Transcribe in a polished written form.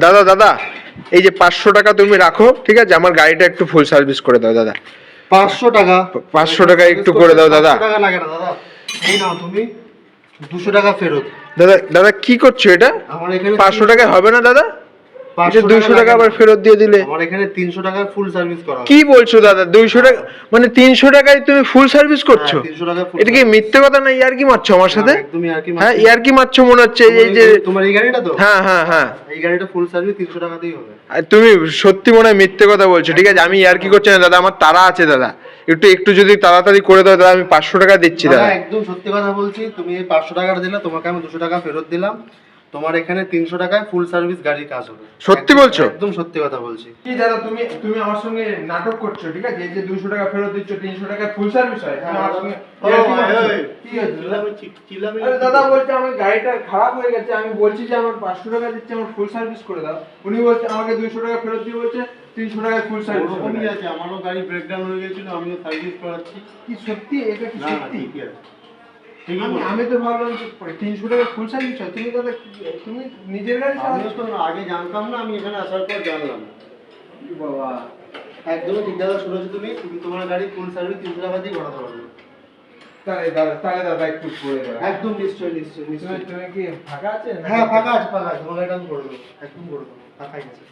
দাদা দাদা এই যে 500 টাকা তুমি রাখো, ঠিক আছে? আমার গাড়িটা একটু ফুল সার্ভিস করে দাও দাদা। 500 টাকা? 500 টাকা একটু করে দাও দাদা। 500 টাকা লাগে না দাদা, এই নাও তুমি 200 টাকা ফেরত। দাদা দাদা কি করছো এটা? আমার এখানে 500 টাকায় হবে না দাদা? 200 টাকা আবার ফেরত দিয়ে দিলে। আমার এখানে 300 টাকা ফুল সার্ভিস করা। কি বলছো দাদা? 200 টাকা মানে 300 টাকায় তুমি ফুল সার্ভিস করছো? 300 টাকা ফুল। এটা কি মিথ্যে কথা না ইয়ার্কি মারছো আমার সাথে? একদমই ইয়ার্কি মারছি। হ্যাঁ ইয়ার্কি মারছো মনে হচ্ছে। এই যে তোমার এই গাড়িটা তো? হ্যাঁ হ্যাঁ হ্যাঁ, এই গাড়িটা ফুল সার্ভিস 300 টাকাতেই হবে। আর তুমি সত্যি মনে হয় মিথ্যে কথা বলছো। ঠিক আছে আমি ইয়ার্কি করছি না দাদা, আমার তাড়া আছে দাদা, একটু যদি তাড়াতাড়ি করে দাও দাদা, আমি 500 টাকা দিচ্ছি দাদা। একদম সত্যি কথা বলছি, তুমি এই 500 টাকাটা দিলে, তোমাকে আমি 200 টাকা ফেরত দিলাম। তোমার এখানে 300 টাকায় ফুল সার্ভিস গাড়ির কাজ হবে। সত্যি বলছো? একদম সত্যি কথা বলছি। কি দাদা তুমি আমার সঙ্গে নাটক করছো? ঠিক আছে এই যে 200 টাকা ফেরত দিচ্ছ, 300 টাকা ফুল সার্ভিস হয়, তুমি আমার সঙ্গে কি হচ্ছে দাদা? বলছে আমার গাড়িটা খারাপ হয়ে গেছে, আমি বলছি যে আমার 500 টাকা দিচ্ছি, আমার ফুল সার্ভিস করে দাও। উনি বলছে আমাকে 200 টাকা ফেরত দিয়ে বলছে 300 টাকায় ফুল সার্ভিস। ওরকমই আছে, আমারও গাড়ি ব্রেকডাউন হয়ে গেছিল, আমিও সার্ভিস করাচ্ছি। কি সত্যি? এটা কি সত্যি? ঠিক আছে। আমি তো ভাবলাম যে 300 টাকা ফুল সার্ভিস হয়। তুমি দাদা তুমি নিজের গাড়ি আমি তো আগে জানতাম না, আমি এখানে আসার পর জানলাম। বাবা একদমই ঠিক দাদা শুনেছো তুমি, তোমার গাড়ি ফুল সার্ভিস 300 টাকা দিয়ে করাতে পারবে। তাহলে দাদা একটু করে দাও। একদম নিশ্চয়ই নিশ্চয়ই নিশ্চয়ই। তুমি কি ফাঁকা আছে? হ্যাঁ ফাঁকা আছে, ফাঁকা আছে, তোমার গাড়িটা আমি করে দেবো, একদম করে দেবো, ফাঁকাই আছে।